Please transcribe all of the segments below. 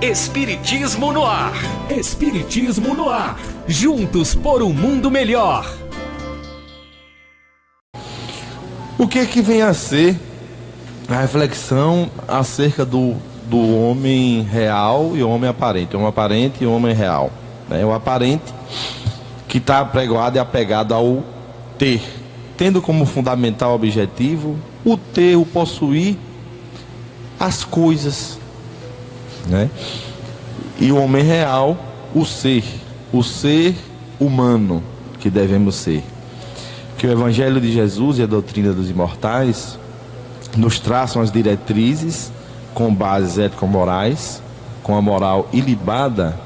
Espiritismo no ar. Espiritismo no ar. Juntos por um mundo melhor. O que é que vem a ser a reflexão acerca do homem real e o homem aparente? O homem aparente e o homem real, né? O aparente que está apregoado e apegado ao ter, tendo como fundamental objetivo o ter, o possuir as coisas, né? E o homem real, o ser humano que devemos ser. Que o Evangelho de Jesus e a doutrina dos imortais nos traçam as diretrizes com bases ético-morais, com a moral ilibada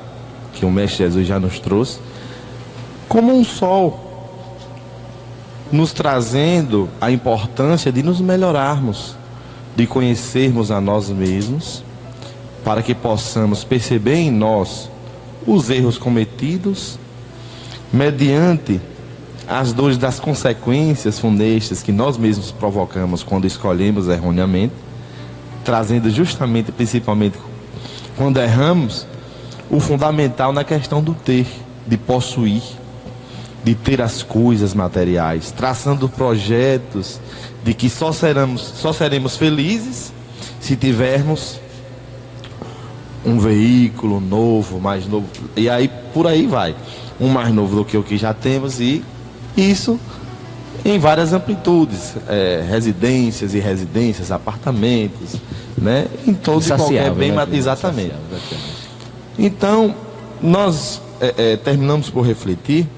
que o Mestre Jesus já nos trouxe, como um sol, nos trazendo a importância de nos melhorarmos, de conhecermos a nós mesmos, para que possamos perceber em nós os erros cometidos, mediante as dores das consequências funestas que nós mesmos provocamos quando escolhemos erroneamente, trazendo justamente, principalmente quando erramos, o fundamental na questão do ter, de possuir, de ter as coisas materiais, traçando projetos de que só seremos felizes se tivermos um veículo novo, mais novo, e aí por aí vai, um mais novo do que o que já temos, e isso em várias amplitudes, residências e residências, apartamentos, né? Em todo e qualquer bem, exatamente. Então, nós terminamos por refletir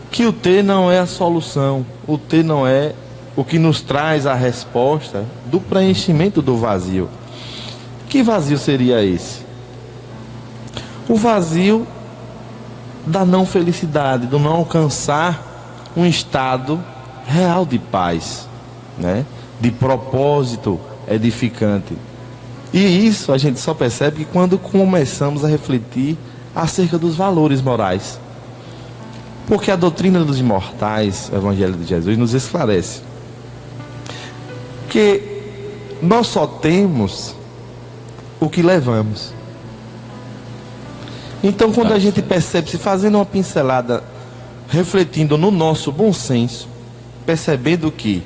que o ter não é a solução, o ter não é o que nos traz a resposta do preenchimento do vazio. Que vazio seria esse? O vazio da não felicidade, do não alcançar um estado real de paz, né? De propósito edificante. E isso a gente só percebe que quando começamos a refletir acerca dos valores morais. Porque a doutrina dos imortais, o Evangelho de Jesus, nos esclarece que nós só temos o que levamos. Então, quando a gente percebe, se fazendo uma pincelada, refletindo no nosso bom senso, percebendo que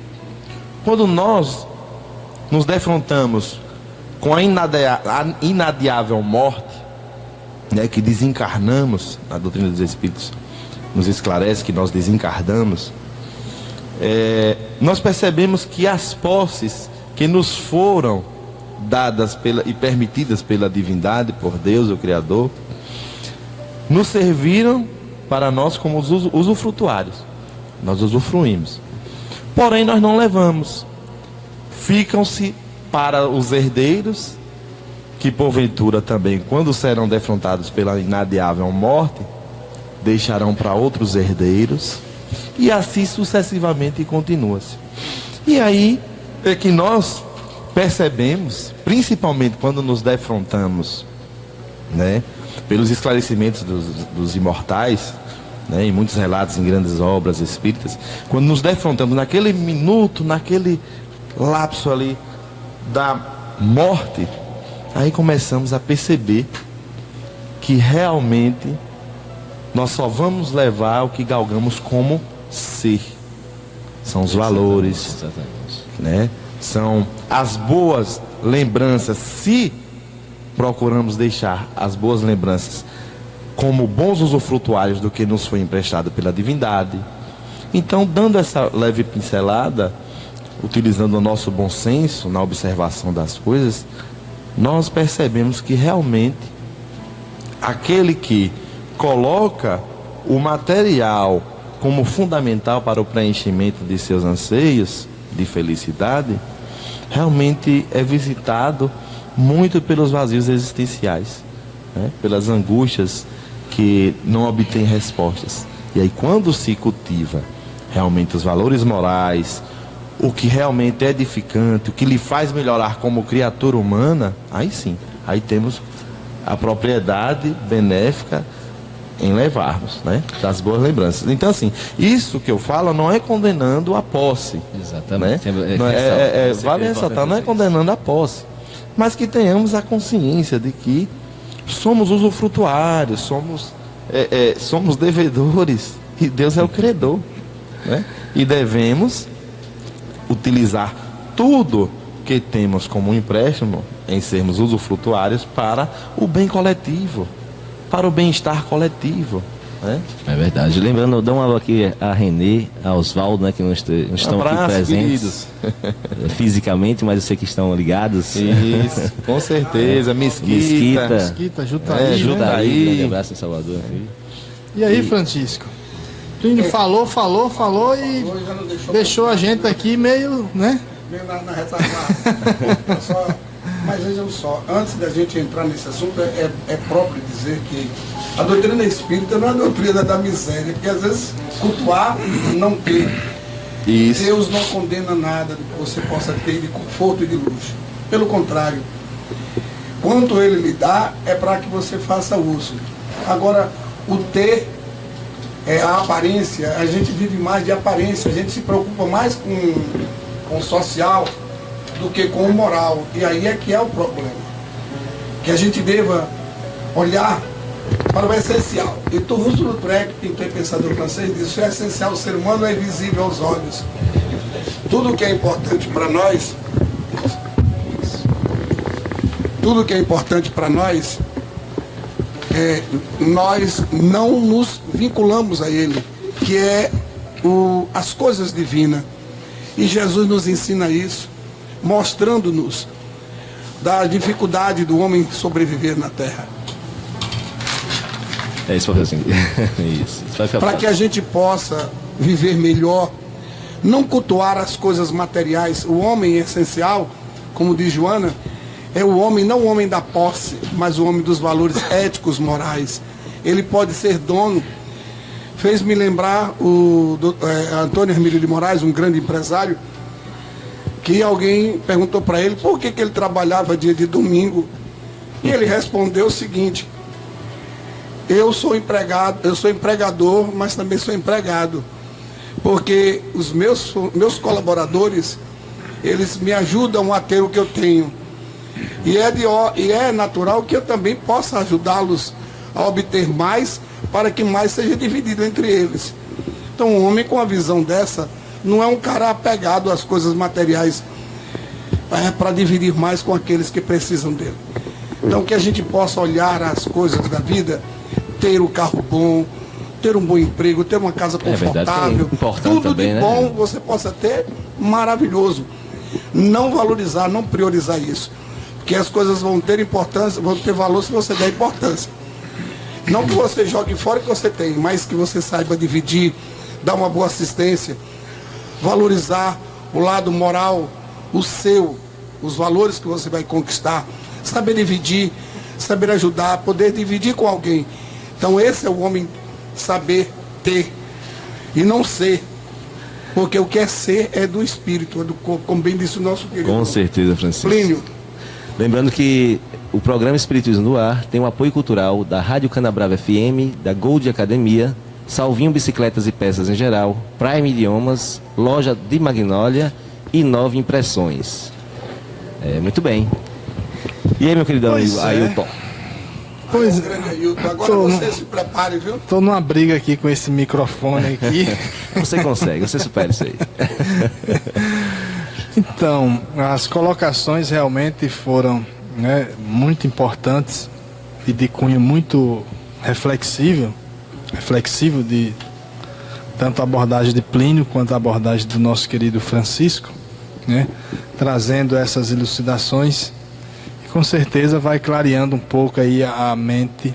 quando nós nos defrontamos com a inadiável morte, né, que desencarnamos, a doutrina dos Espíritos nos esclarece que nós desencarnamos, nós percebemos que as posses que nos foram dadas e permitidas pela divindade, por Deus, o Criador, nos serviram para nós como os usufrutuários. Nós usufruímos. Porém, nós não levamos. Ficam-se para os herdeiros, que porventura também, quando serão defrontados pela inadiável morte, deixarão para outros herdeiros, e assim sucessivamente continua-se. E aí é que nós percebemos, principalmente quando nos defrontamos, né, pelos esclarecimentos dos imortais, né, em muitos relatos em grandes obras espíritas, quando nos defrontamos naquele minuto, naquele lapso ali da morte, aí começamos a perceber que realmente nós só vamos levar o que galgamos como ser. São os valores, né? São as boas lembranças. Se procuramos deixar as boas lembranças como bons usufrutuários do que nos foi emprestado pela divindade. Então, dando essa leve pincelada, utilizando o nosso bom senso na observação das coisas, nós percebemos que realmente aquele que coloca o material como fundamental para o preenchimento de seus anseios de felicidade, realmente é visitado muito pelos vazios existenciais, né? Pelas angústias que não obtêm respostas. E aí, quando se cultiva realmente os valores morais, o que realmente é edificante, o que lhe faz melhorar como criatura humana, aí sim, aí temos a propriedade benéfica em levarmos, né, das boas lembranças. Então, assim, isso que eu falo não é condenando a posse. Exatamente. Né? Vale ressaltar, não é condenando a posse, mas que tenhamos a consciência de que somos usufrutuários, somos devedores e Deus é o credor, né? E devemos utilizar tudo que temos como um empréstimo em sermos usufrutuários para o bem coletivo, para o bem-estar coletivo, né? É verdade. Lembrando, dá um alô aqui a Renê, a Osvaldo, né, que não estão aqui presentes fisicamente, mas eu sei que estão ligados. Isso, com certeza. Mesquita, Jutaí, Jutaí. Grande abraço em Salvador. E aí, Francisco? Plínio falou e deixou a gente aqui meio, né? Meio na retaguarda. Mas vejam só, antes da gente entrar nesse assunto, é próprio dizer que a doutrina espírita não é a doutrina da miséria, porque às vezes cultuar não ter. Isso. Deus não condena nada do que você possa ter de conforto e de luxo. Pelo contrário, quanto Ele lhe dá é para que você faça uso. Agora, o ter, a aparência, a gente vive mais de aparência, a gente se preocupa mais com o social do que com o moral. E aí é que é o problema. Que a gente deva olhar para o essencial. E Toulouse-Lautrec, pintor e pensador francês, diz: o essencial, o ser humano é invisível aos olhos. Tudo que é importante para nós, nós não nos vinculamos a ele, que é as coisas divinas. E Jesus nos ensina isso, mostrando-nos da dificuldade do homem sobreviver na terra. É isso, assim. Isso. Para que a gente possa viver melhor, não cultuar as coisas materiais. O homem essencial, como diz Joana, é o homem, não o homem da posse, mas o homem dos valores éticos, morais. Ele pode ser dono. Fez-me lembrar o Antônio Hermílio de Moraes, um grande empresário, que alguém perguntou para ele por que ele trabalhava dia de domingo. E ele respondeu o seguinte: eu sou empregador, mas também sou empregado. Porque os meus colaboradores, eles me ajudam a ter o que eu tenho. E é natural que eu também possa ajudá-los a obter mais, para que mais seja dividido entre eles. Então, um homem com uma visão dessa não é um cara apegado às coisas materiais para dividir mais com aqueles que precisam dele. Então, que a gente possa olhar as coisas da vida, ter o carro bom, ter um bom emprego, ter uma casa confortável, tudo também, de bom você possa ter, maravilhoso. Não valorizar, não priorizar isso. Porque as coisas vão ter importância, vão ter valor se você der importância. Não que você jogue fora o que você tem, mas que você saiba dividir, dar uma boa assistência, valorizar o lado moral, os valores que você vai conquistar, saber dividir, saber ajudar, poder dividir com alguém. Então esse é o homem saber ter e não ser. Porque o que é ser é do espírito, é do corpo, como bem disse o nosso querido. Com certeza, Francisco. Plínio. Lembrando que o programa Espiritismo no Ar tem o apoio cultural da Rádio Canabrava FM, da Gold Academia, Salvinho Bicicletas e Peças em Geral, Prime Idiomas, Loja de Magnólia e 9 Impressões. Muito bem. E aí, meu querido amigo Ailton? Pois Grande Ailton. Agora você se prepare, viu? Tô numa briga aqui com esse microfone aqui. Você consegue, você supera isso aí. Então, as colocações realmente foram, né, muito importantes e de cunho muito reflexivo de tanto a abordagem de Plínio quanto a abordagem do nosso querido Francisco, né, trazendo essas elucidações e com certeza vai clareando um pouco aí a mente,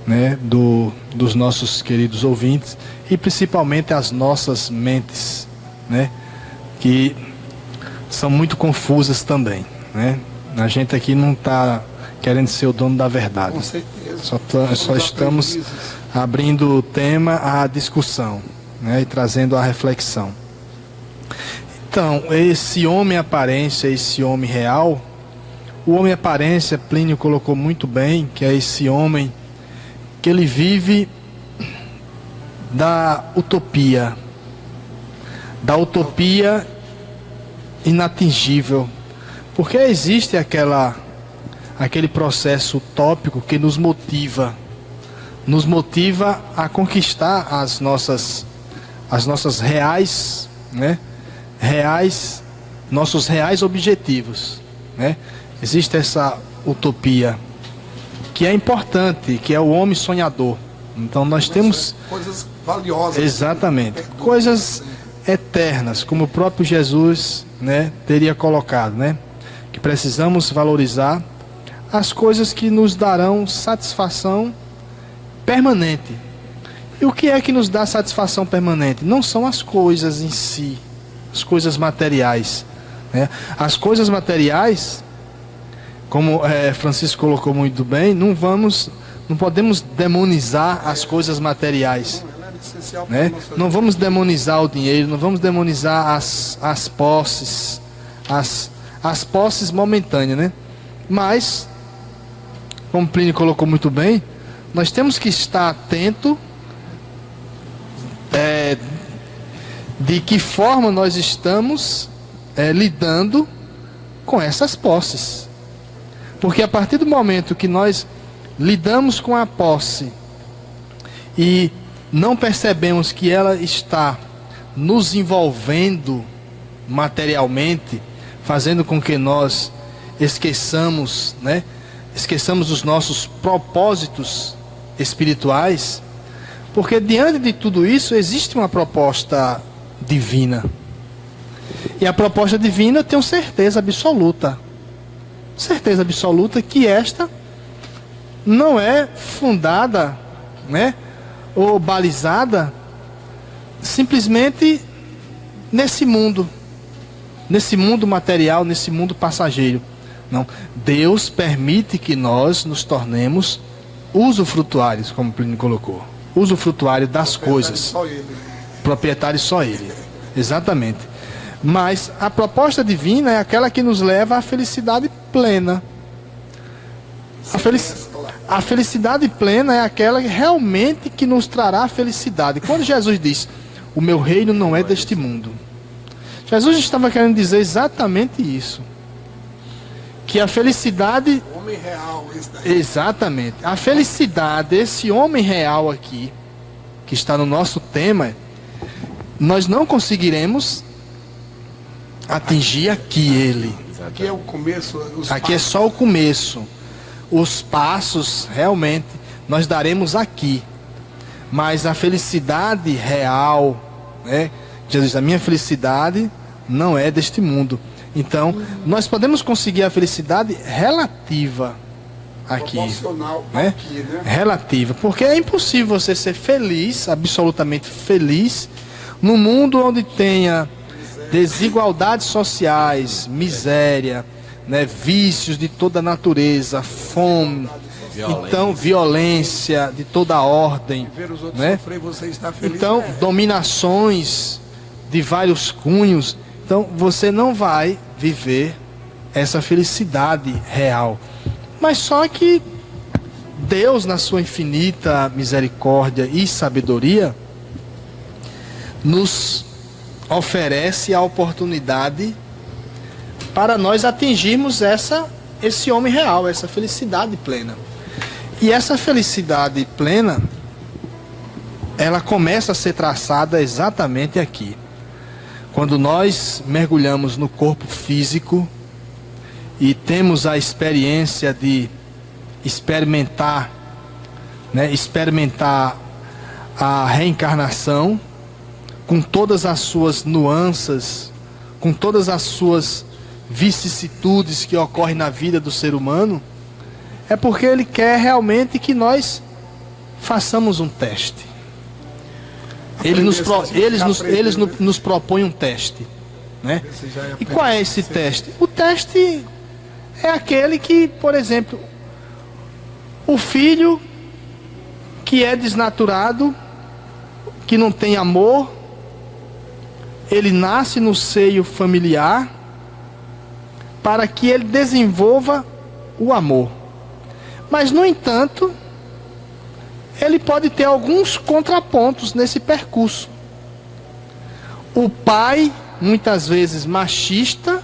né, dos nossos queridos ouvintes e principalmente as nossas mentes, né, que são muito confusas também, né? A gente aqui não está querendo ser o dono da verdade. Com certeza. Só estamos abrindo o tema à discussão, né? E trazendo a reflexão. Então, esse homem aparência, esse homem real, o homem aparência, Plínio colocou muito bem, que é esse homem que ele vive da utopia inatingível, porque existe aquele processo utópico que nos motiva a conquistar as nossas reais, né? Nossos reais objetivos, né? Existe essa utopia que é importante, que é o homem sonhador. Então nós temos coisas valiosas. exatamente, coisas eternas, como o próprio Jesus, né, teria colocado, né? Que precisamos valorizar as coisas que nos darão satisfação permanente. E o que é que nos dá satisfação permanente? Não são as coisas em si, as coisas materiais, né? As coisas materiais, como Francisco colocou muito bem, não podemos demonizar as coisas materiais, né? Não vamos demonizar o dinheiro, não vamos demonizar as posses, as posses momentâneas, né? Mas, como Plínio colocou muito bem, nós temos que estar atento de que forma nós estamos lidando com essas posses. Porque a partir do momento que nós lidamos com a posse e não percebemos que ela está nos envolvendo materialmente, fazendo com que nós esqueçamos, né? Esqueçamos os nossos propósitos espirituais, porque diante de tudo isso existe uma proposta divina. E a proposta divina eu tenho certeza absoluta que esta não é fundada, né, ou balizada simplesmente nesse mundo material, nesse mundo passageiro. Não, Deus permite que nós nos tornemos usufrutuários, como Plínio colocou, usufrutuário das coisas. Só ele. Proprietário só ele. Exatamente. Mas a proposta divina é aquela que nos leva à felicidade plena. A felicidade plena é aquela realmente que nos trará felicidade. Quando Jesus diz, o meu reino não é deste mundo, Jesus estava querendo dizer exatamente isso. Que a felicidade... Homem real, esse daí. Exatamente. A felicidade, esse homem real aqui, que está no nosso tema, nós não conseguiremos atingir aqui ele. Aqui é o começo. Aqui é só o começo. Os passos, realmente, nós daremos aqui. Mas a felicidade real, né? Jesus diz, a minha felicidade não é deste mundo. Então, nós podemos conseguir a felicidade relativa aqui, né? Aqui, né? Relativa, porque é impossível você ser feliz, absolutamente feliz, num mundo onde tenha desigualdades sociais, miséria, né, vícios de toda natureza, fome, então violência de toda ordem, Ver os outros né? sofrer, você está feliz. Então, dominações de vários cunhos. Então, você não vai viver essa felicidade real. Mas só que Deus, na sua infinita misericórdia e sabedoria, nos oferece a oportunidade para nós atingirmos esse homem real, essa felicidade plena. E essa felicidade plena, ela começa a ser traçada exatamente aqui. Quando nós mergulhamos no corpo físico e temos a experiência de experimentar, né, experimentar a reencarnação com todas as suas nuances, com todas as suas vicissitudes que ocorrem na vida do ser humano, é porque ele quer realmente que nós façamos um teste. Ele nos propõe um teste, né? E qual é esse teste? O teste é aquele que, por exemplo, o filho que é desnaturado, que não tem amor, ele nasce no seio familiar para que ele desenvolva o amor. Mas, no entanto, ele pode ter alguns contrapontos nesse percurso. O pai, muitas vezes machista,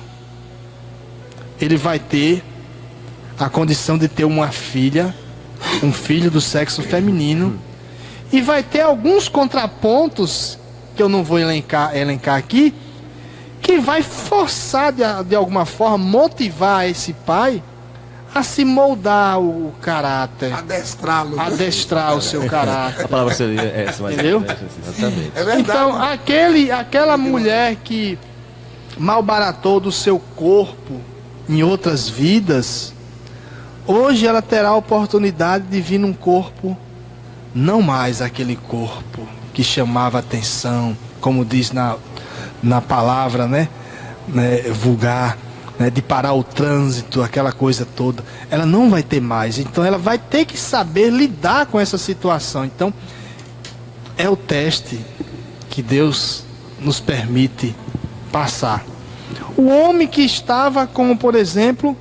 ele vai ter a condição de ter uma filha, um filho do sexo feminino, e vai ter alguns contrapontos que eu não vou elencar aqui, que vai forçar de alguma forma, motivar esse pai a se moldar o caráter, Adestrá-lo. adestrar o seu caráter. A palavra seria essa, mas Entendeu? Exatamente. É verdade. Então, aquela mulher que malbaratou do seu corpo em outras vidas, hoje ela terá a oportunidade de vir num corpo, não mais aquele corpo que chamava atenção, como diz na palavra, né, vulgar, né, de parar o trânsito, aquela coisa toda. Ela não vai ter mais. Então ela vai ter que saber lidar com essa situação. Então é o teste que Deus nos permite passar. O homem que estava, como por exemplo,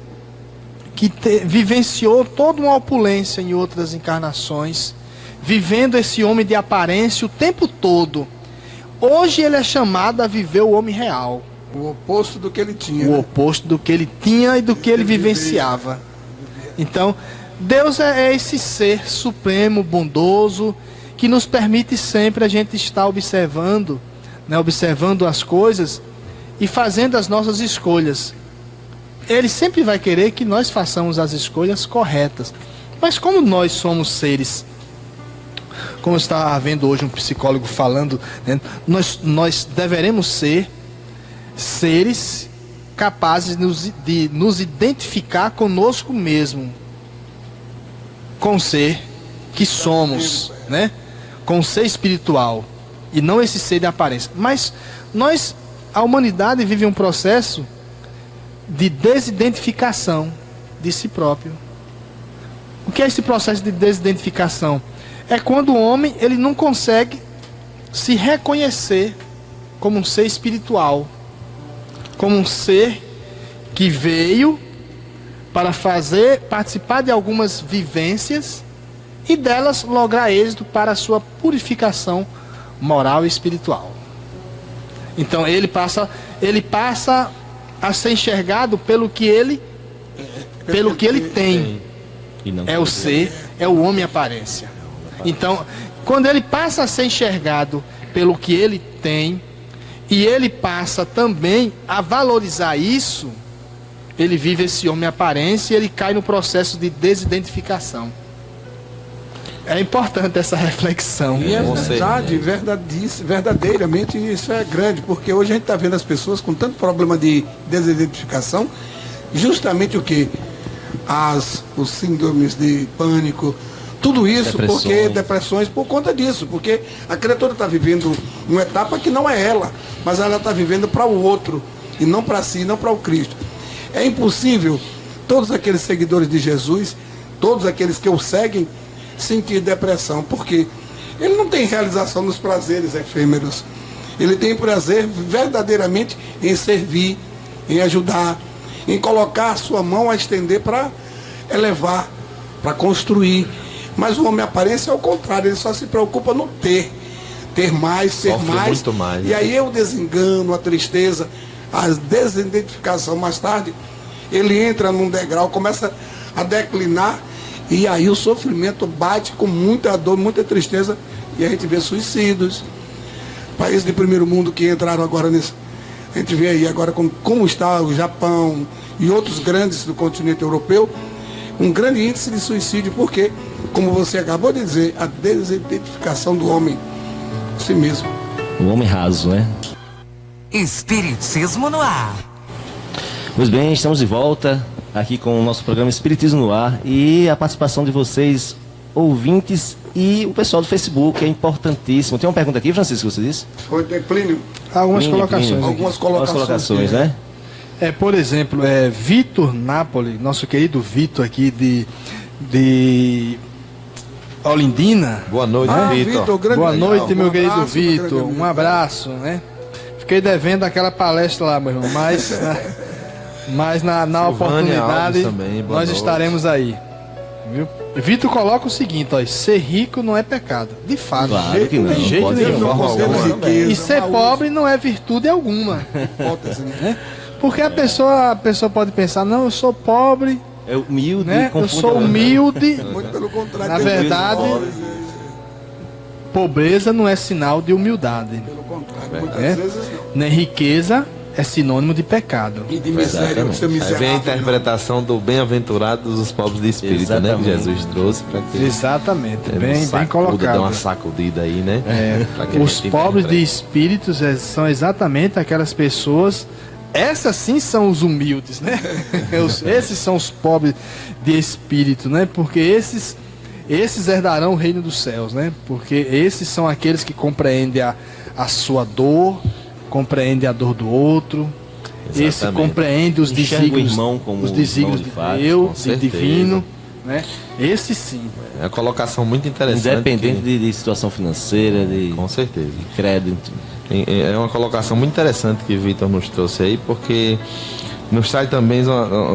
que vivenciou toda uma opulência em outras encarnações, vivendo esse homem de aparência o tempo todo, hoje ele é chamado a viver o homem real. O oposto do que ele tinha. O né? oposto do que ele tinha e do que ele vivenciava. Então, Deus é esse ser supremo, bondoso, que nos permite sempre a gente estar observando, né, observando as coisas e fazendo as nossas escolhas. Ele sempre vai querer que nós façamos as escolhas corretas. Mas como nós somos seres, como está havendo hoje um psicólogo falando, né, nós deveremos ser seres capazes de nos identificar conosco mesmo, com o ser que somos, né? Com o ser espiritual, e não esse ser de aparência. Mas a humanidade vive um processo de desidentificação de si próprio. O que é esse processo de desidentificação? É quando o homem ele não consegue se reconhecer como um ser espiritual, como um ser que veio para participar de algumas vivências e delas lograr êxito para a sua purificação moral e espiritual. Então ele passa a ser enxergado pelo que ele tem. É o ser, é o homem aparência. Então, quando ele passa a ser enxergado pelo que ele tem, e ele passa também a valorizar isso, ele vive esse homem aparência e ele cai no processo de desidentificação. É importante essa reflexão. E é verdade, verdadeiramente isso é grande, porque hoje a gente está vendo as pessoas com tanto problema de desidentificação, justamente o que? Os síndromes de pânico, tudo isso, depressões por conta disso, porque a criatura está vivendo uma etapa que não é ela, mas ela está vivendo para o outro, e não para si, não para o Cristo. É impossível todos aqueles seguidores de Jesus, todos aqueles que o seguem, sentir depressão, porque ele não tem realização nos prazeres efêmeros, ele tem prazer verdadeiramente em servir, em ajudar, em colocar a sua mão a estender para elevar, para construir. Mas o homem aparência é o contrário, ele só se preocupa no ter mais, ter Sofre mais. muito mais, E aí é o desengano, a tristeza, a desidentificação. Mais tarde, ele entra num degrau, começa a declinar, e aí o sofrimento bate com muita dor, muita tristeza, e a gente vê suicídios. Países de primeiro mundo que entraram agora nisso. A gente vê aí agora como está o Japão e outros grandes do continente europeu, um grande índice de suicídio, porque, como você acabou de dizer, a desidentificação do homem a si mesmo. O homem raso, né? Espiritismo no ar. Pois bem, estamos de volta aqui com o nosso programa Espiritismo no Ar e a participação de vocês, ouvintes, e o pessoal do Facebook é importantíssimo. Tem uma pergunta aqui, Francisco, que você disse? Foi de Plínio. Algumas colocações. Plínio. Aqui. Algumas colocações, né? Por exemplo, Vitor Napoli, nosso querido Vitor aqui de Olindina. Boa noite, Vitor. grande Boa legal. noite, meu Um querido abraço, meu grande Vitor. amigo. Um abraço, né? Fiquei devendo aquela palestra lá, meu irmão, mas na oportunidade Alves também, boa nós noite. estaremos aí. Viu? Vitor coloca o seguinte, ó, ser rico não é pecado. De fato. Claro que não. De jeito Pode nenhum. de forma Não considera alguma. riqueza, E ser mau pobre não é virtude alguma. uso, hipótese, né? Porque a pessoa pode pensar, não, eu sou pobre, É humilde, né? Eu confunde sou a verdade. humilde. Muito pelo contrário. Na tem verdade, pobres, pobreza não é sinal de humildade, pelo contrário, muitas né? vezes não. Nem riqueza é sinônimo de pecado. E de miséria, o seu Aí vem a miserável. interpretação do bem-aventurados os pobres de espírito, né? Que Exatamente. Jesus trouxe para que Exatamente, bem dê uma colocado. sacudida aí, né? Pra que a Os gente pobres de entenda. espíritos são exatamente aquelas pessoas. Essas sim são os humildes, né? Esses são os pobres de espírito, né? Porque esses herdarão o reino dos céus, né? Porque esses são aqueles que compreendem a sua dor, compreendem a dor do outro. Esse Exatamente. compreende os Enxerga o desígnios, irmão como os irmão desígnios de de fato, Deus, com de certeza. divino, né? Esse sim. É uma colocação muito interessante. Independente de situação financeira, de Com certeza. crédito. É uma colocação muito interessante que Vitor nos trouxe aí, porque nos traz também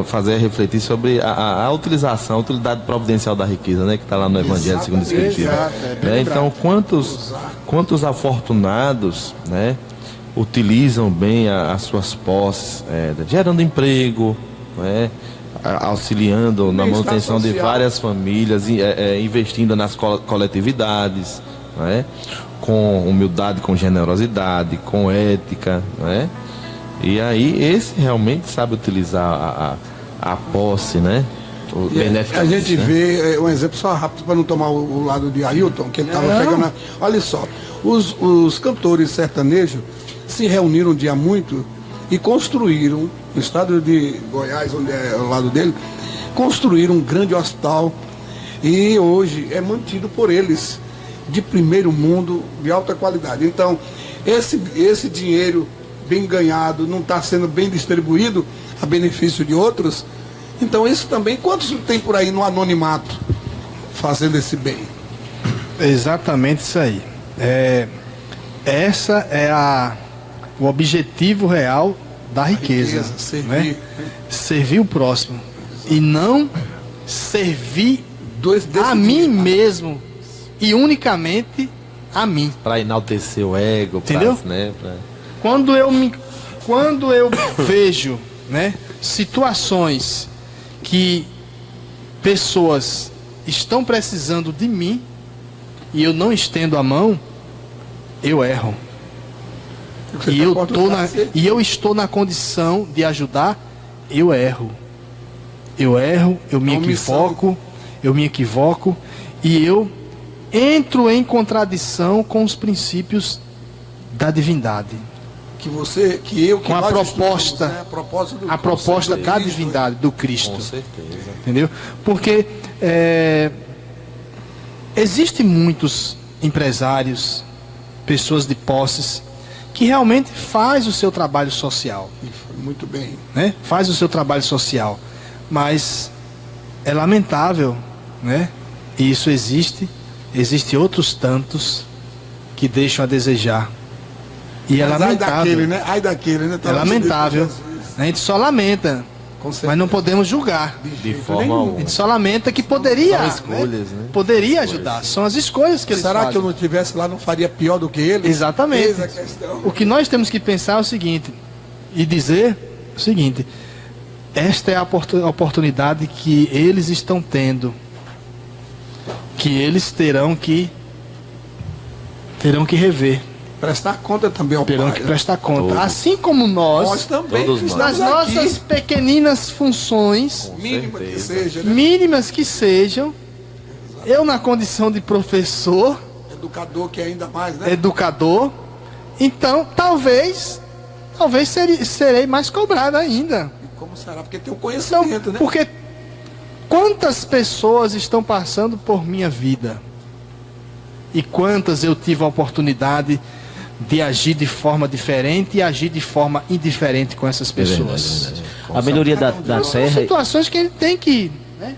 fazer refletir sobre a utilização, a utilidade providencial da riqueza, né? Que está lá no Evangelho segundo o Espiritismo. Exato, bem Né? lembrado. Então, quantos afortunados, né? Utilizam bem as suas posses, gerando emprego, né? Auxiliando na Bem-estar manutenção de social. várias famílias, investindo nas coletividades, né? Com humildade, com generosidade, com ética, né? E aí esse realmente sabe utilizar a posse, né? O E benéfico, a gente né? vê um exemplo só rápido para não tomar o lado de Ailton, que ele estava pegando. Olha só, os cantores sertanejos se reuniram um dia muito e construíram, no estado de Goiás, onde é o lado dele, construíram um grande hospital e hoje é mantido por eles, de primeiro mundo, de alta qualidade. Então, esse dinheiro bem ganhado não está sendo bem distribuído a benefício de outros. Então, isso também, quantos tem por aí no anonimato fazendo esse bem? Exatamente isso aí. Essa é o objetivo real da riqueza. riqueza, servir. Né? Servir o próximo. E não servir Desse a mim dinheiro. mesmo. E unicamente a mim. Para enaltecer o ego, Entendeu? né? Quando eu vejo, né, situações que pessoas estão precisando de mim e eu não estendo a mão, eu erro. Você E tá eu, contra tô o na, cacete. e eu estou na condição de ajudar, eu erro. Eu erro, eu me equivoco e eu entro em contradição com os princípios da divindade. Que eu, que Com a nós proposta, estudamos, né? a proposta da Cristo, divindade, do Cristo. Com certeza. Entendeu? Porque existem muitos empresários, pessoas de posses, que realmente faz o seu trabalho social, Muito bem. né? Faz o seu trabalho social, mas é lamentável, né? E isso existe outros tantos que deixam a desejar. E é Mas lamentável. ai daquele, né? É lamentável. A gente só lamenta, Com certeza. mas não podemos julgar. De jeito forma nenhum. A alguma. gente só lamenta que poderia, São escolhas, né? poderia ajudar. São as escolhas que eles Será fazem. que eu não estivesse lá, não faria pior do que ele? Exatamente. Eis a questão. O que nós temos que pensar é o seguinte, e dizer o seguinte: esta é a oportunidade que eles estão tendo, que eles terão que rever, Prestar conta também ao terão Pai. que prestar conta. Todos. Assim como Nós nós, também Todos estamos nas nossas aqui, pequeninas funções, mínima que certeza. seja, né? mínimas que sejam, eu na condição de professor, Educador que é ainda mais, né? educador, então talvez serei mais cobrado ainda. E como será? Porque tem o Então, conhecimento, né? porque quantas pessoas estão passando por minha vida e quantas eu tive a oportunidade de agir de forma diferente e agir de forma indiferente com essas pessoas. A melhoria da São terra, situações que a gente tem que, né?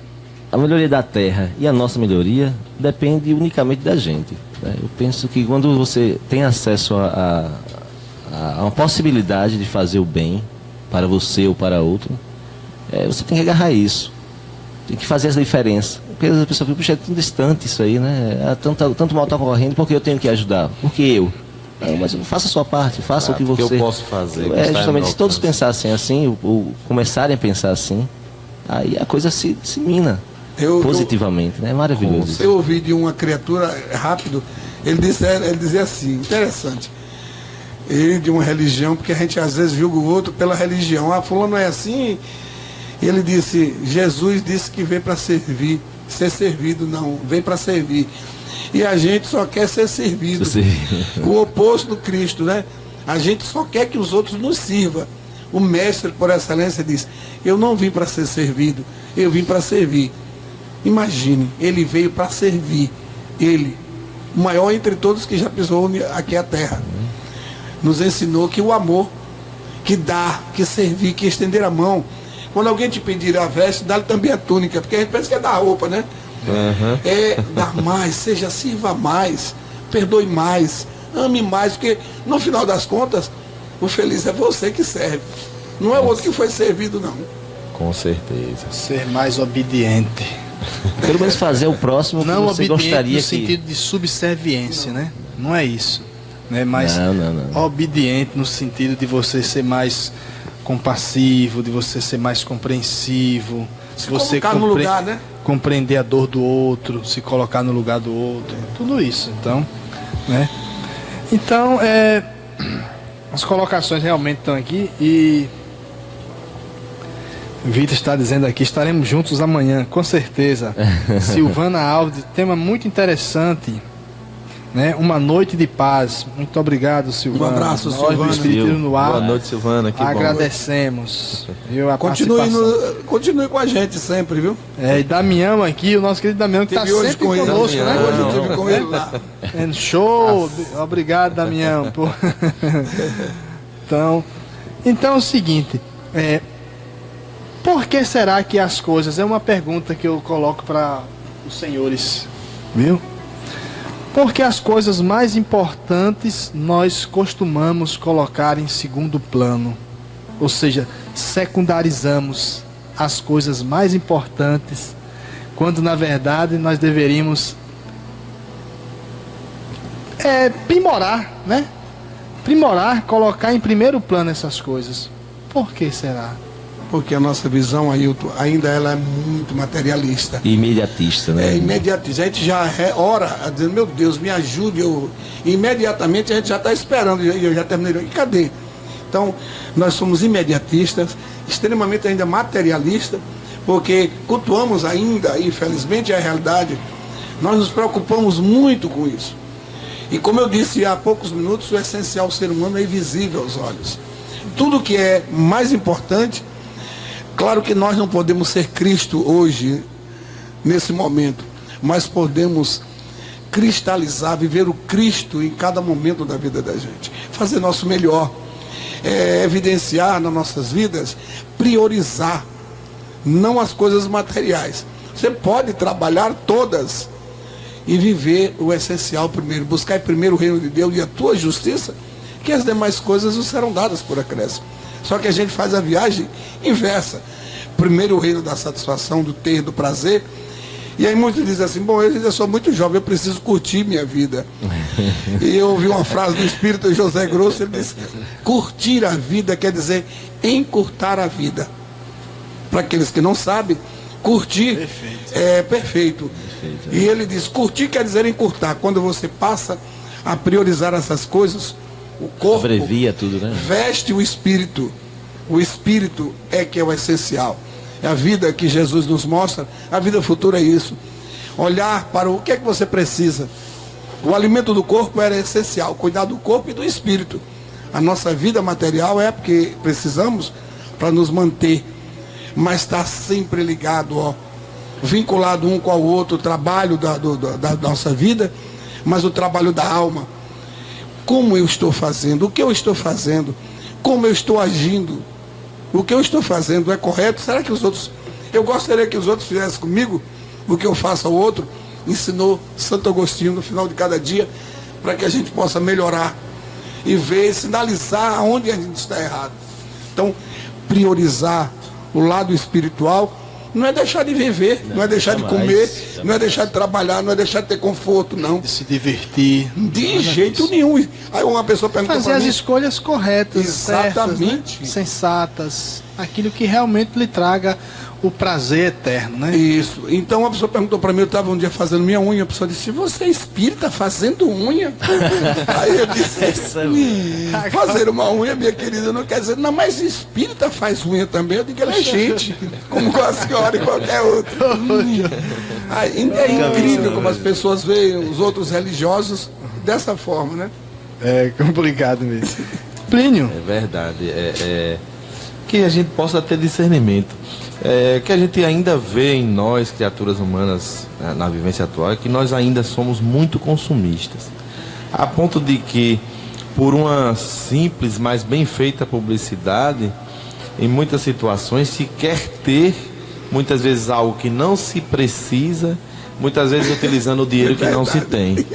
a melhoria da terra e a nossa melhoria depende unicamente da gente, né? Eu penso que quando você tem acesso a uma possibilidade de fazer o bem para você ou para outro, você tem que agarrar isso. Tem que fazer essa diferença. Porque as pessoas ficam, puxa, é tão distante isso aí, né? Tanto mal está correndo, porque eu tenho que ajudar? Porque eu. Não, mas faça a sua parte, faça o que porque você... eu posso fazer, que está no justamente, meu se todos alcance. pensassem assim, ou começarem a pensar assim, aí a coisa se dissemina positivamente, né? É maravilhoso isso. Eu ouvi de uma criatura, rápido, ele dizia assim, interessante, ele de uma religião, porque a gente às vezes julga o outro pela religião, fulano é assim, ele disse, Jesus disse que veio para servir, ser servido não, veio para servir, e a gente só quer ser servido, o oposto do Cristo, né? A gente só quer que os outros nos sirvam. O mestre por excelência diz, eu não vim para ser servido, eu vim para servir. Imagine, ele veio para servir, ele, o maior entre todos que já pisou aqui a terra, nos ensinou que o amor, que dar, que servir, que estender a mão, quando alguém te pedir a veste, dá-lhe também a túnica, porque a gente pensa que é dar roupa, né? É dar mais, sirva mais, perdoe mais, ame mais, porque no final das contas, o feliz é você que serve, não é o outro que foi servido, não. Com certeza. Ser mais obediente. Pelo menos fazer o próximo que Não você obediente gostaria no que... sentido de subserviência, né? Não é isso. Né? Mas Não. obediente no sentido de você ser mais compassivo, de você ser mais compreensivo. Se você colocar no lugar, né? Compreender a dor do outro, se colocar no lugar do outro. Tudo isso. Então, né? Então, as colocações realmente estão aqui e... Vitor está dizendo aqui, estaremos juntos amanhã, com certeza. Silvana Alves, tema muito interessante, né? Uma noite de paz. Muito obrigado, Silvana. Um abraço, Nós Silvana. do Espiritismo no Ar. Boa noite, Silvana. Que agradecemos. Viu, a Continue com a gente sempre, viu? E Damião aqui, o nosso querido Damião, que está Teve hoje sempre com ele, conosco, né? Hoje eu tive com ele lá. Show! Obrigado, Damião. Então é o seguinte, por que será que as coisas... É uma pergunta que eu coloco para os senhores, viu? Porque as coisas mais importantes nós costumamos colocar em segundo plano. Ou seja, secundarizamos as coisas mais importantes, quando na verdade nós deveríamos primorar, né? Primorar, colocar em primeiro plano essas coisas. Por que será? Porque a nossa visão, Ailton, ainda ela é muito materialista. Imediatista, né? Imediatista. A gente já ora, dizendo, meu Deus, me ajude. Imediatamente a gente já está esperando, eu já terminei. E cadê? Então, nós somos imediatistas, extremamente ainda materialistas, porque cultuamos ainda, infelizmente, a realidade. Nós nos preocupamos muito com isso. E como eu disse há poucos minutos, o essencial ser humano é invisível aos olhos. Tudo que é mais importante... Claro que nós não podemos ser Cristo hoje, nesse momento, mas podemos cristalizar, viver o Cristo em cada momento da vida da gente. Fazer nosso melhor, evidenciar nas nossas vidas, priorizar, não as coisas materiais. Você pode trabalhar todas e viver o essencial primeiro, buscar primeiro o reino de Deus e a tua justiça, que as demais coisas nos serão dadas por acréscimo. Só que a gente faz a viagem inversa. Primeiro o reino da satisfação, do ter, do prazer. E aí muitos dizem assim, bom, eu sou muito jovem, eu preciso curtir minha vida. E eu ouvi uma frase do espírito José Grosso, ele disse, curtir a vida quer dizer encurtar a vida. Para aqueles que não sabem, curtir é perfeito. E ele diz, curtir quer dizer encurtar. Quando você passa a priorizar essas coisas, o corpo abrevia tudo, né? Veste o espírito. O espírito é que é o essencial. É a vida que Jesus nos mostra. A vida futura é isso. Olhar para o que é que você precisa. O alimento do corpo era essencial. Cuidar do corpo e do espírito. A nossa vida material é porque precisamos para nos manter. Mas está sempre ligado, vinculado um com o outro. O trabalho da nossa vida, mas o trabalho da alma. Como eu estou fazendo? O que eu estou fazendo? Como eu estou agindo? O que eu estou fazendo é correto? Será que os outros... Eu gostaria que os outros fizessem comigo o que eu faço ao outro. Ensinou Santo Agostinho no final de cada dia, para que a gente possa melhorar e ver, sinalizar onde a gente está errado. Então, priorizar o lado espiritual não é deixar de viver, não é deixar de comer, não é deixar de trabalhar, não é deixar de ter conforto, não. De se divertir. De jeito nenhum. Aí uma pessoa pergunta fazer as escolhas corretas, exatamente, certas, né? Sensatas, aquilo que realmente lhe traga o prazer eterno, né? Isso. Então a pessoa perguntou para mim, eu estava um dia fazendo minha unha, a pessoa disse, você é espírita fazendo unha? Aí eu disse, fazer uma unha, minha querida, não quer dizer, não, mas espírita faz unha também. Eu digo, ela é gente, como a senhora e qualquer outro. Aí, é incrível como as pessoas veem os outros religiosos dessa forma, né? É complicado mesmo. Plínio, É verdade. Que a gente possa ter discernimento. Que a gente ainda vê em nós, criaturas humanas, na vivência atual, é que nós ainda somos muito consumistas. A ponto de que, por uma simples, mas bem feita publicidade, em muitas situações se quer ter, muitas vezes, algo que não se precisa, muitas vezes utilizando o dinheiro que não se tem.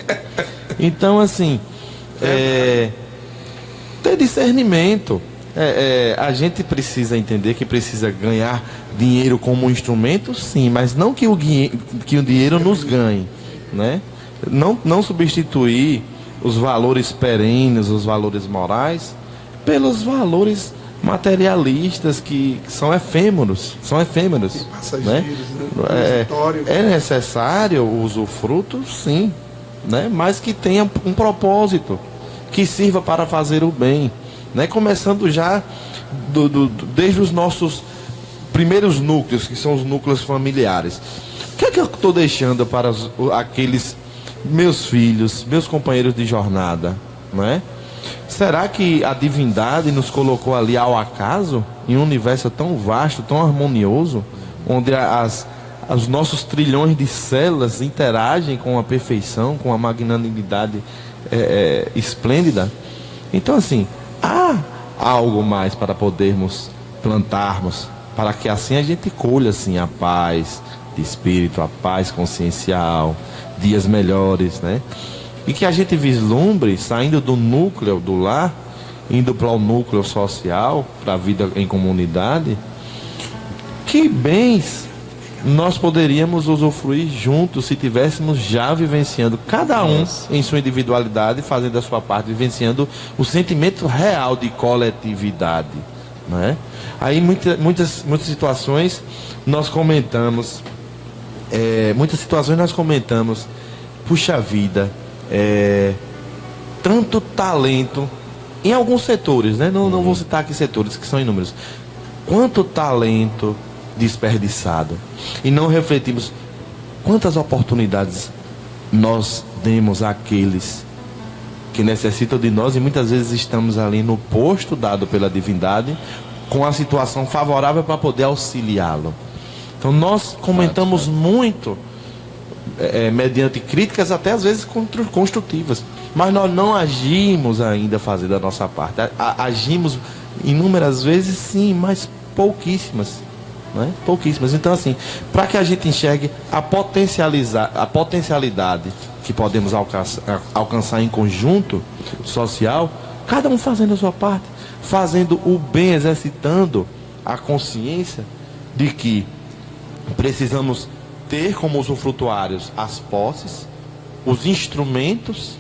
Então, assim, ter discernimento. A gente precisa entender que precisa ganhar dinheiro como instrumento, sim, mas não que o dinheiro nos ganhe, né? Não substituir os valores perenes, os valores morais, pelos valores materialistas que são efêmeros, né? É necessário o usufruto, sim, né? Mas que tenha um propósito, que sirva para fazer o bem, né? Começando já desde os nossos primeiros núcleos, que são os núcleos familiares. O que é que eu estou deixando para aqueles meus filhos, meus companheiros de jornada, não é? Será que a divindade nos colocou ali ao acaso, em um universo tão vasto, tão harmonioso, onde os nossos trilhões de células interagem com a perfeição, com a magnanimidade esplêndida? Então, assim, há algo mais para podermos plantarmos, para que assim a gente colha assim, a paz de espírito, a paz consciencial, dias melhores, né? E que a gente vislumbre, saindo do núcleo do lar, indo para o núcleo social, para a vida em comunidade, que bens nós poderíamos usufruir juntos se tivéssemos já vivenciando, cada um em sua individualidade, fazendo a sua parte, vivenciando o sentimento real de coletividade, né? Aí muitas situações nós comentamos, puxa vida, tanto talento em alguns setores, né? Não vou citar aqui setores que são inúmeros. Quanto talento desperdiçado, e não refletimos quantas oportunidades nós demos àqueles que necessitam de nós, e muitas vezes estamos ali no posto dado pela divindade, com a situação favorável para poder auxiliá-lo. Então nós comentamos muito, mediante críticas até às vezes construtivas, mas nós não agimos ainda fazendo a nossa parte. Agimos inúmeras vezes, sim, mas pouquíssimas, né? Pouquíssimas. Então, assim, para que a gente enxergue a potencialidade que podemos alcançar em conjunto social, cada um fazendo a sua parte, fazendo o bem, exercitando a consciência de que precisamos ter como usufrutuários as posses, os instrumentos,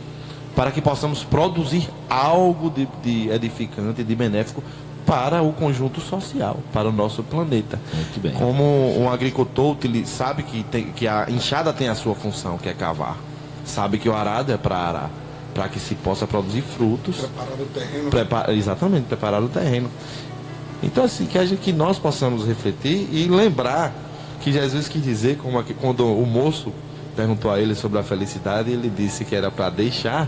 para que possamos produzir algo de edificante, de benéfico para o conjunto social, para o nosso planeta. Muito bem. Como um agricultor sabe que a enxada tem a sua função, que é cavar. Sabe que o arado é para arar, para que se possa produzir frutos. Preparar o terreno. Exatamente, preparar o terreno. Então, assim, que nós possamos refletir e lembrar que Jesus quis dizer, como aqui, quando o moço perguntou a ele sobre a felicidade, ele disse que era para deixar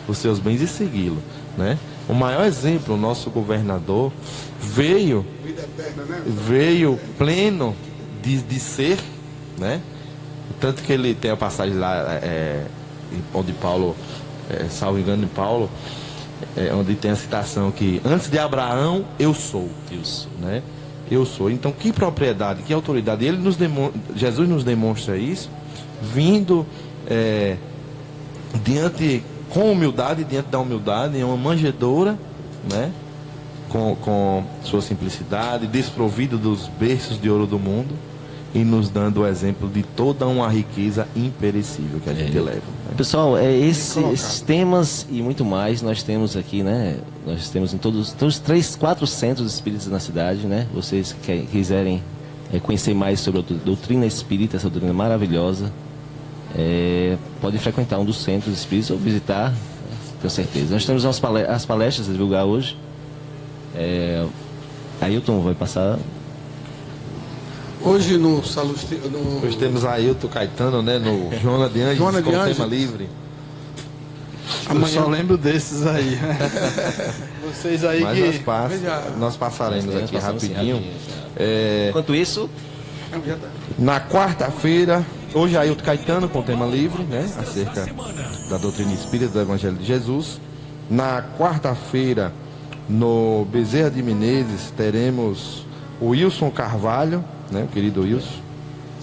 os seus bens e segui-lo, né? O maior exemplo, o nosso governador veio pleno de ser, né? Tanto que ele tem a passagem lá, onde Paulo, salvo engano, em Paulo, onde tem a citação que antes de Abraão eu sou, né? Eu sou. Então, que propriedade, que autoridade? Jesus nos demonstra isso, vindo com humildade, diante da humildade, em uma manjedoura, né? Com sua simplicidade, desprovido dos berços de ouro do mundo, e nos dando o exemplo de toda uma riqueza imperecível que a gente leva, né? Pessoal, esses temas e muito mais nós temos aqui, né? Nós temos em todos os 4 centros espíritas na cidade, né? Vocês que quiserem conhecer mais sobre a doutrina espírita, essa doutrina maravilhosa, pode frequentar um dos centros espíritas ou visitar, tenho certeza. Nós temos as palestras a divulgar hoje. Ailton vai passar. Hoje no Hoje temos Ailton Caetano, né? No Joana de Anjos, Joana de com Anjos. tema livre. Eu só lembro desses aí. Vocês aí Mas que... nós passaremos aqui rapidinho. Enquanto isso, Na quarta-feira, hoje Ailton Caetano com tema livre, né? Acerca da doutrina espírita do Evangelho de Jesus. Na quarta-feira, no Bezerra de Menezes, teremos o Wilson Carvalho, né? O querido Wilson,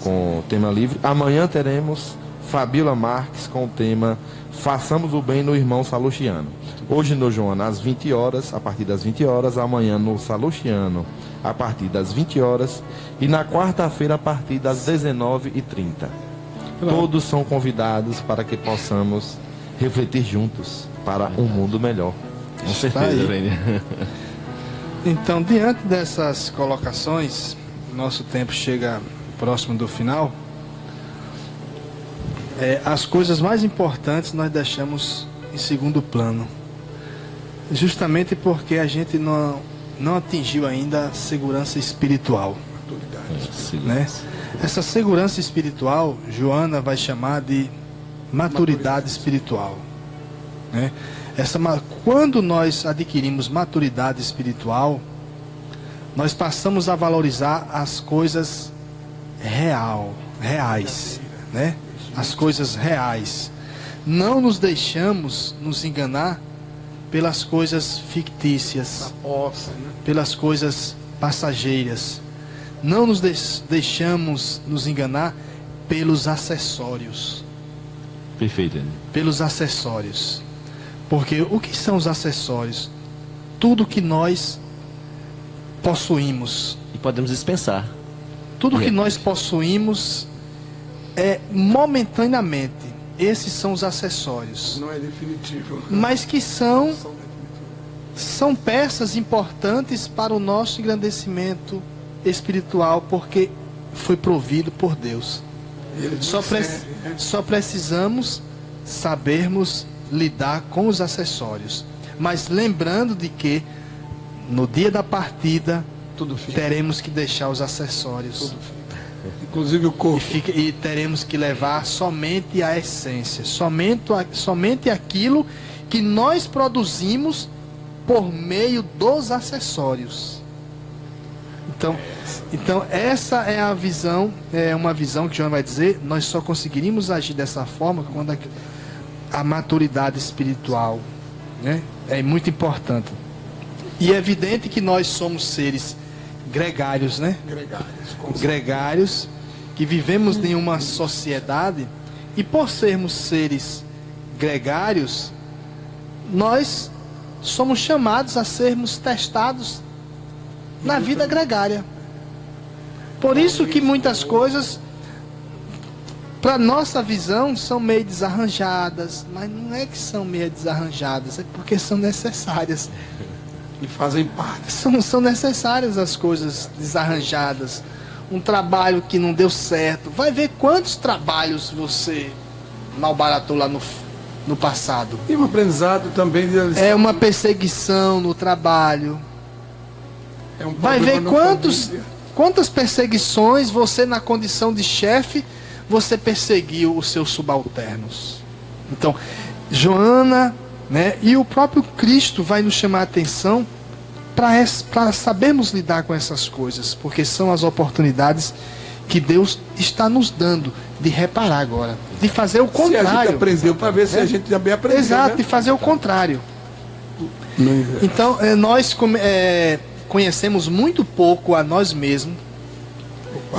com tema livre. Amanhã teremos Fabíola Marques com o tema Façamos o Bem no Irmão Salustiano. Hoje no Joana, às 20 horas, a partir das 20 horas. Amanhã no Salustiano, a partir das 20 horas. E na quarta-feira, a partir das 19h30. Todos são convidados para que possamos refletir juntos para um mundo melhor. com certeza, aí. velho. Então, diante dessas colocações, nosso tempo chega próximo do final. As coisas mais importantes nós deixamos em segundo plano, justamente porque a gente não atingiu ainda a segurança espiritual, né? Essa segurança espiritual, Joana vai chamar de maturidade espiritual, né? Quando nós adquirimos maturidade espiritual, nós passamos a valorizar as coisas reais, né? As coisas reais. Não nos deixamos nos enganar pelas coisas fictícias, pelas coisas passageiras. Não nos deixamos nos enganar pelos acessórios. Perfeito. Pelos acessórios. Porque o que são os acessórios? Tudo que nós possuímos. E podemos dispensar. Tudo que nós possuímos momentaneamente. Esses são os acessórios. Não é definitivo. Mas que são peças importantes para o nosso engrandecimento espiritual, porque foi provido por Deus. Só precisamos sabermos lidar com os acessórios, mas lembrando de que no dia da partida teremos que deixar os acessórios, inclusive o corpo, e teremos que levar somente a essência, somente aquilo que nós produzimos por meio dos acessórios. Então essa é a visão, uma visão que João vai dizer, nós só conseguiríamos agir dessa forma quando a maturidade espiritual, né, é muito importante. E é evidente que nós somos seres gregários, né? Gregários, que vivemos em uma sociedade, e por sermos seres gregários, nós somos chamados a sermos testados na vida gregária. Por isso que muitas coisas, para nossa visão, são meio desarranjadas, mas não é que são meio desarranjadas, é porque são necessárias. E fazem parte. São necessárias as coisas desarranjadas. Um trabalho que não deu certo, vai ver quantos trabalhos você malbaratou lá no passado. E um aprendizado também de lição. É uma perseguição no trabalho. É um Vai ver problema na família. quantas perseguições você, na condição de chefe, você perseguiu os seus subalternos. Então, Joana, né, e o próprio Cristo vai nos chamar a atenção para sabermos lidar com essas coisas, porque são as oportunidades que Deus está nos dando de reparar agora, de fazer o Se a gente contrário. aprendeu, para ver se a gente também aprendeu. Exato, né? de fazer o contrário. Então, nós conhecemos muito pouco a nós mesmos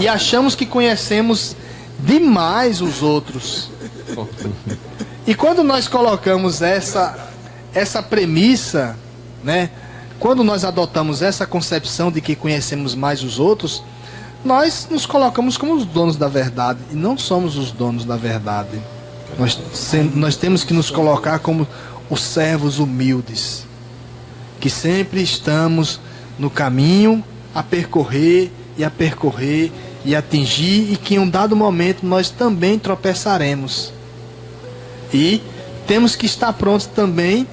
e achamos que conhecemos demais os outros. E quando nós colocamos essa premissa, né? Quando nós adotamos essa concepção de que conhecemos mais os outros, nós nos colocamos como os donos da verdade, e não somos os donos da verdade. Nós temos que nos colocar como os servos humildes, que sempre estamos no caminho a percorrer e a percorrer e atingir, e que em um dado momento nós também tropeçaremos. E temos que estar prontos também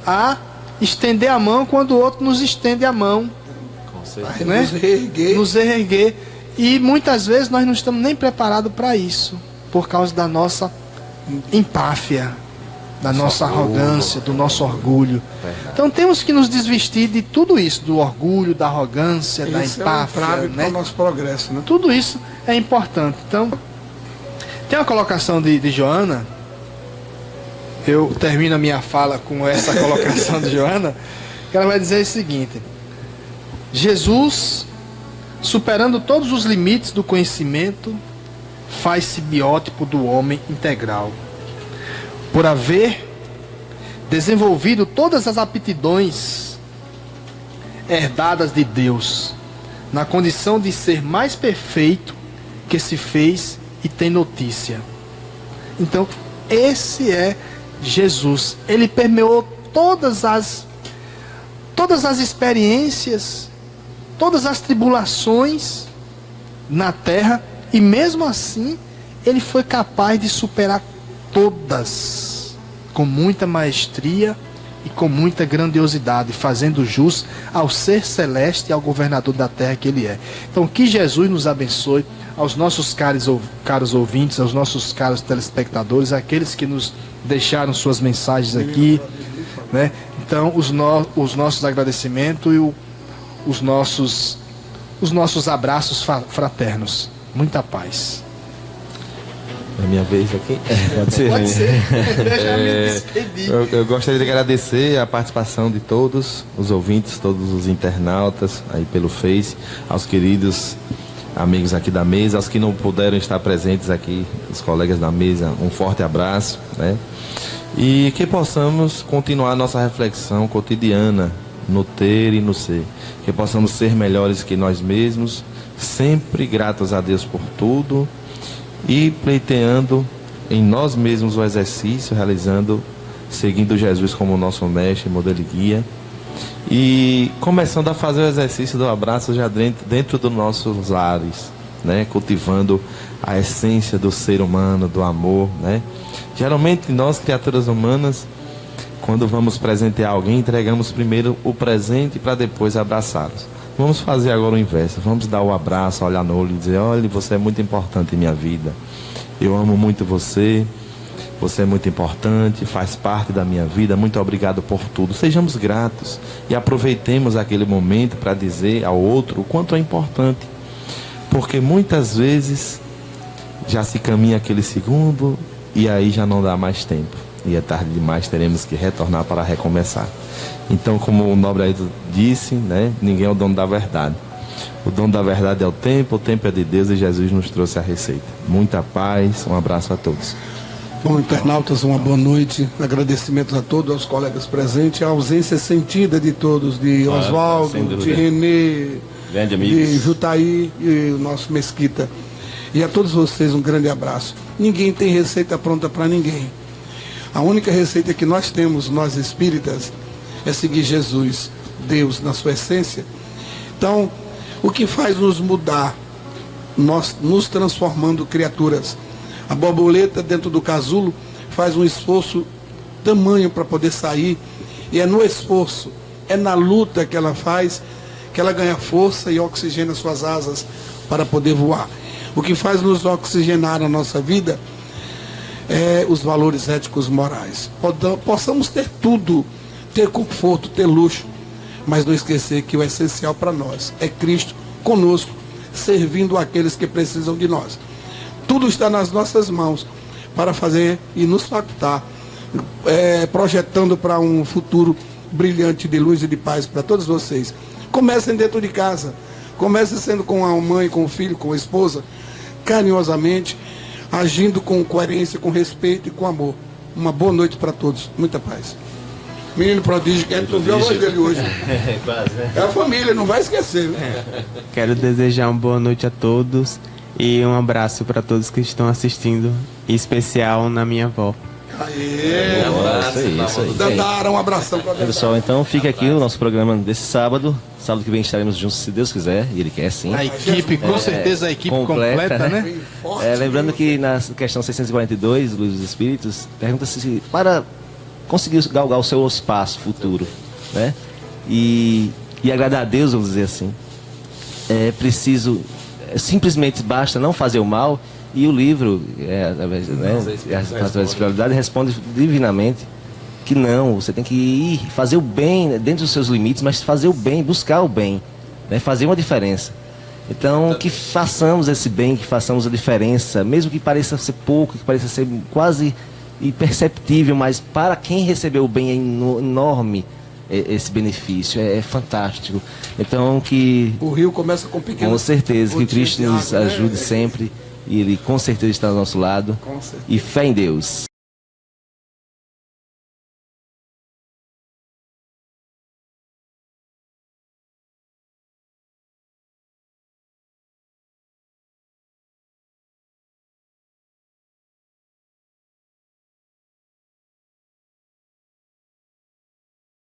a estender a mão quando o outro nos estende a mão. Né? Nos reerguer. E muitas vezes nós não estamos nem preparados para isso, por causa da nossa empáfia, da nossa arrogância, do nosso orgulho. Então temos que nos desvestir de tudo isso, do orgulho, da arrogância, da empáfia, para o nosso progresso, né? Tudo isso é importante. Então, tem uma colocação de Joana. Eu termino a minha fala com essa colocação de Joana, que ela vai dizer o seguinte: Jesus, superando todos os limites do conhecimento, faz-se biótipo do homem integral. Por haver desenvolvido todas as aptidões herdadas de Deus, na condição de ser mais perfeito que se fez e tem notícia. Então, esse é Jesus. Ele permeou todas as experiências, todas as tribulações na terra, e mesmo assim ele foi capaz de superar todas com muita maestria e com muita grandiosidade, fazendo jus ao ser celeste e ao governador da terra que ele é. Então, que Jesus nos abençoe, aos nossos caros ouvintes, aos nossos caros telespectadores, aqueles que nos deixaram suas mensagens aqui, né? Então, os nossos agradecimentos e os nossos abraços fraternos. Muita paz. É minha vez aqui? Pode ser. Pode ser. Deixa eu me despedir. Eu gostaria de agradecer a participação de todos os ouvintes, todos os internautas aí pelo Face, aos queridos amigos aqui da mesa, aos que não puderam estar presentes aqui, os colegas da mesa, um forte abraço, né? E que possamos continuar nossa reflexão cotidiana no ter e no ser, que possamos ser melhores que nós mesmos, sempre gratos a Deus por tudo, e pleiteando em nós mesmos o exercício, realizando, seguindo Jesus como nosso mestre, modelo e guia, e começando a fazer o exercício do abraço já dentro dos nossos lares, né? Cultivando a essência do ser humano, do amor, né? Geralmente nós, criaturas humanas, quando vamos presentear alguém, entregamos primeiro o presente para depois abraçá-los. Vamos fazer agora o inverso. Vamos dar o abraço, olhar no olho e dizer: olha, você é muito importante em minha vida. Eu amo muito você. Você é muito importante, faz parte da minha vida. Muito obrigado por tudo. Sejamos gratos e aproveitemos aquele momento para dizer ao outro o quanto é importante. Porque muitas vezes já se caminha aquele segundo e aí já não dá mais tempo. E é tarde demais, teremos que retornar para recomeçar. Então, como o nobre aí disse, né, ninguém é o dono da verdade. O dono da verdade é o tempo é de Deus, e Jesus nos trouxe a receita. Muita paz, um abraço a todos. Bom, internautas, uma boa noite. Agradecimentos a todos, aos colegas presentes. A ausência sentida de todos, de Oswaldo, de Renê, de Jutaí e o nosso Mesquita. E a todos vocês um grande abraço. Ninguém tem receita pronta para ninguém. A única receita que nós temos, nós espíritas, é seguir Jesus, Deus, na sua essência. Então, o que faz nos mudar, nós nos transformando criaturas. A borboleta dentro do casulo faz um esforço tamanho para poder sair, e é no esforço, é na luta que ela faz, que ela ganha força e oxigena suas asas para poder voar. O que faz nos oxigenar a nossa vida é os valores éticos morais. Possamos ter tudo, ter conforto, ter luxo, mas não esquecer que o essencial para nós é Cristo conosco, servindo aqueles que precisam de nós. Tudo está nas nossas mãos para fazer e nos facultar, projetando para um futuro brilhante de luz e de paz para todos vocês. Comecem dentro de casa, comecem sendo com a mãe, com o filho, com a esposa, carinhosamente, agindo com coerência, com respeito e com amor. Uma boa noite para todos, muita paz. Menino prodígio, que a gente não viu a voz dele hoje. Quase, né? É a família, não vai esquecer, né? Quero desejar uma boa noite a todos e um abraço para todos que estão assistindo, em especial na minha avó. Aê! Isso aí. Dandara, um abração para Pessoal, então fica aqui o nosso programa desse sábado. Sábado que vem estaremos juntos, se Deus quiser, e Ele quer sim. A equipe, com certeza a equipe completa, né? Lembrando que na questão 642 do Livro dos Espíritos, pergunta-se se para conseguir galgar o seu espaço futuro, né? E agradar a Deus, vamos dizer assim, é preciso, simplesmente basta não fazer o mal, e o livro, através da espiritualidade, responde divinamente que não, você tem que ir fazer o bem dentro dos seus limites, mas fazer o bem, buscar o bem, né? Fazer uma diferença. Então, que façamos esse bem, que façamos a diferença, mesmo que pareça ser pouco, que pareça ser quase imperceptível, mas para quem recebeu o bem é enorme esse benefício, é fantástico. Então, que... O rio começa com pequenos... Com certeza, que gotinhas Cristo de nos água, né? ajude sempre, e Ele com certeza está ao nosso lado. Com certeza. E fé em Deus.